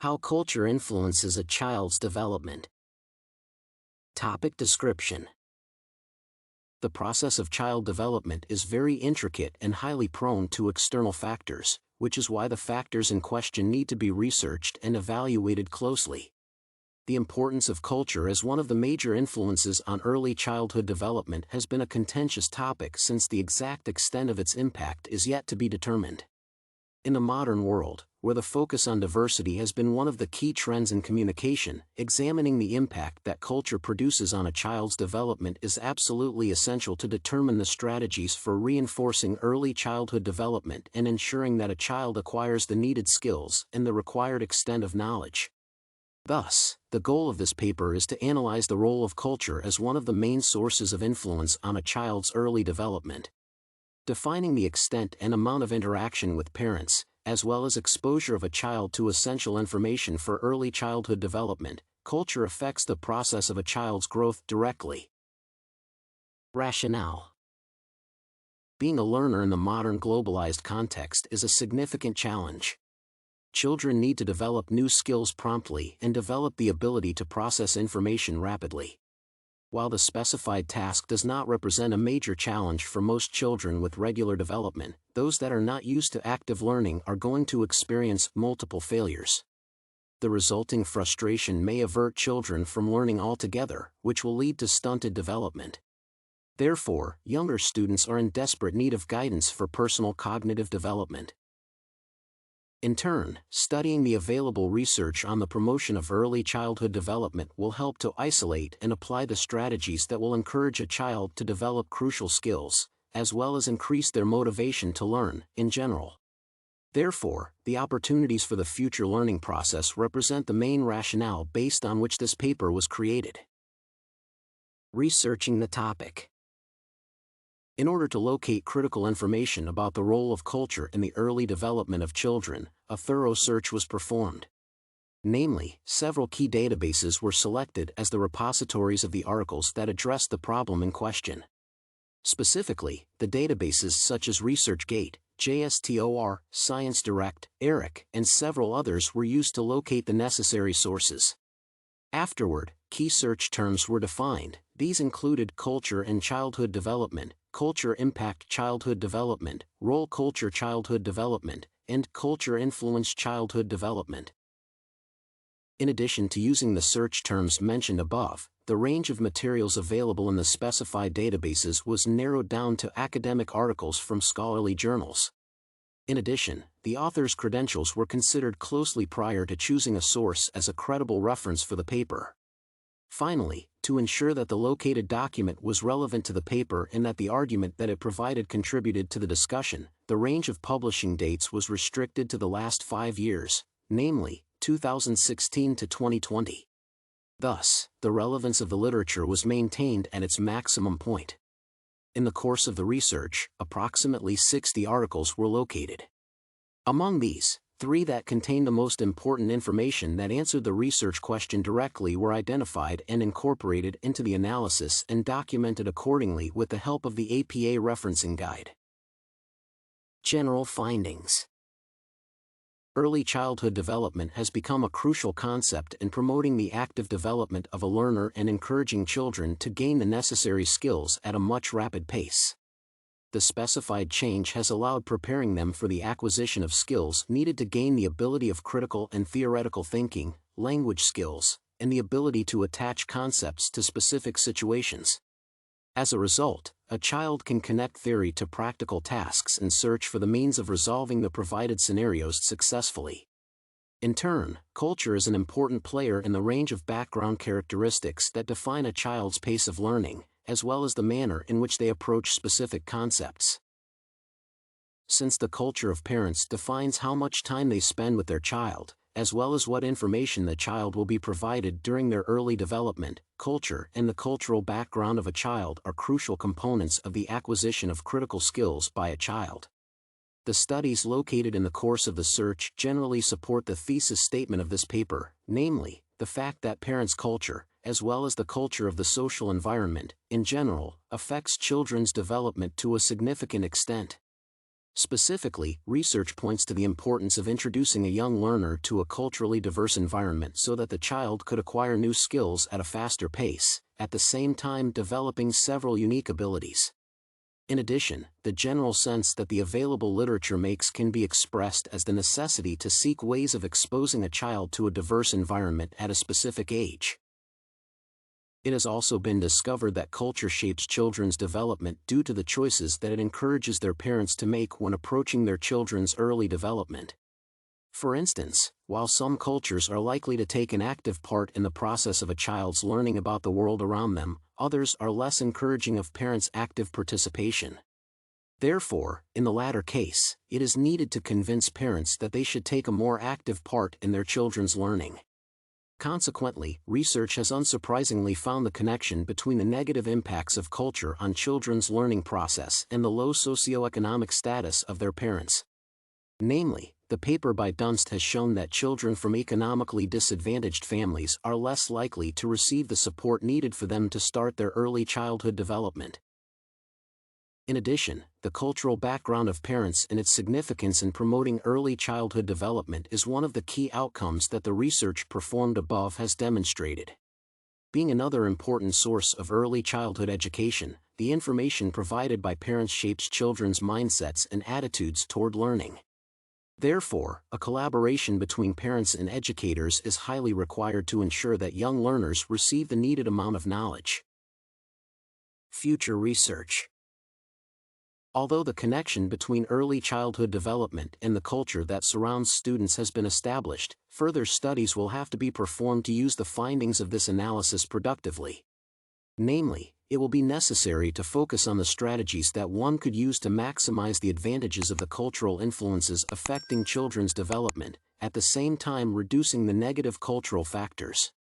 How culture influences a child's development. Topic description. The process of child development is very intricate and highly prone to external factors, which is why the factors in question need to be researched and evaluated closely. The importance of culture as one of the major influences on early childhood development has been a contentious topic since the exact extent of its impact is yet to be determined. In the modern world, where the focus on diversity has been one of the key trends in communication, examining the impact that culture produces on a child's development is absolutely essential to determine the strategies for reinforcing early childhood development and ensuring that a child acquires the needed skills and the required extent of knowledge. Thus, the goal of this paper is to analyze the role of culture as one of the main sources of influence on a child's early development. Defining the extent and amount of interaction with parents, as well as exposure of a child to essential information for early childhood development, culture affects the process of a child's growth directly. Rationale. Being a learner in the modern globalized context is a significant challenge. Children need to develop new skills promptly and develop the ability to process information rapidly. While the specified task does not represent a major challenge for most children with regular development, those that are not used to active learning are going to experience multiple failures. The resulting frustration may avert children from learning altogether, which will lead to stunted development. Therefore, younger students are in desperate need of guidance for personal cognitive development. In turn, studying the available research on the promotion of early childhood development will help to isolate and apply the strategies that will encourage a child to develop crucial skills, as well as increase their motivation to learn, in general. Therefore, the opportunities for the future learning process represent the main rationale based on which this paper was created. Researching the topic. In order to locate critical information about the role of culture in the early development of children, a thorough search was performed. Namely, several key databases were selected as the repositories of the articles that addressed the problem in question. Specifically, the databases such as ResearchGate, JSTOR, ScienceDirect, ERIC, and several others were used to locate the necessary sources. Afterward, key search terms were defined. These included culture and childhood development, culture impact childhood development, role culture childhood development, and culture influence childhood development. In addition to using the search terms mentioned above, the range of materials available in the specified databases was narrowed down to academic articles from scholarly journals. In addition, the author's credentials were considered closely prior to choosing a source as a credible reference for the paper. Finally, to ensure that the located document was relevant to the paper and that the argument that it provided contributed to the discussion, the range of publishing dates was restricted to the last 5 years, namely, 2016 to 2020. Thus, the relevance of the literature was maintained at its maximum point. In the course of the research, approximately 60 articles were located. Among these, 3 that contained the most important information that answered the research question directly were identified and incorporated into the analysis and documented accordingly with the help of the APA referencing guide. General findings. Early childhood development has become a crucial concept in promoting the active development of a learner and encouraging children to gain the necessary skills at a much rapid pace. The specified change has allowed preparing them for the acquisition of skills needed to gain the ability of critical and theoretical thinking, language skills, and the ability to attach concepts to specific situations. As a result, a child can connect theory to practical tasks and search for the means of resolving the provided scenarios successfully. In turn, culture is an important player in the range of background characteristics that define a child's pace of learning, as well as the manner in which they approach specific concepts. Since the culture of parents defines how much time they spend with their child, as well as what information the child will be provided during their early development, culture and the cultural background of a child are crucial components of the acquisition of critical skills by a child. The studies located in the course of the search generally support the thesis statement of this paper, namely, the fact that parents' culture, as well as the culture of the social environment, in general, affects children's development to a significant extent. Specifically, research points to the importance of introducing a young learner to a culturally diverse environment so that the child could acquire new skills at a faster pace, at the same time developing several unique abilities. In addition, the general sense that the available literature makes can be expressed as the necessity to seek ways of exposing a child to a diverse environment at a specific age. It has also been discovered that culture shapes children's development due to the choices that it encourages their parents to make when approaching their children's early development. For instance, while some cultures are likely to take an active part in the process of a child's learning about the world around them, others are less encouraging of parents' active participation. Therefore, in the latter case, it is needed to convince parents that they should take a more active part in their children's learning. Consequently, research has unsurprisingly found the connection between the negative impacts of culture on children's learning process and the low socioeconomic status of their parents. Namely, the paper by Dunst has shown that children from economically disadvantaged families are less likely to receive the support needed for them to start their early childhood development. In addition, the cultural background of parents and its significance in promoting early childhood development is one of the key outcomes that the research performed above has demonstrated. Being another important source of early childhood education, the information provided by parents shapes children's mindsets and attitudes toward learning. Therefore, a collaboration between parents and educators is highly required to ensure that young learners receive the needed amount of knowledge. Future research. Although the connection between early childhood development and the culture that surrounds students has been established, further studies will have to be performed to use the findings of this analysis productively. Namely, it will be necessary to focus on the strategies that one could use to maximize the advantages of the cultural influences affecting children's development, at the same time reducing the negative cultural factors.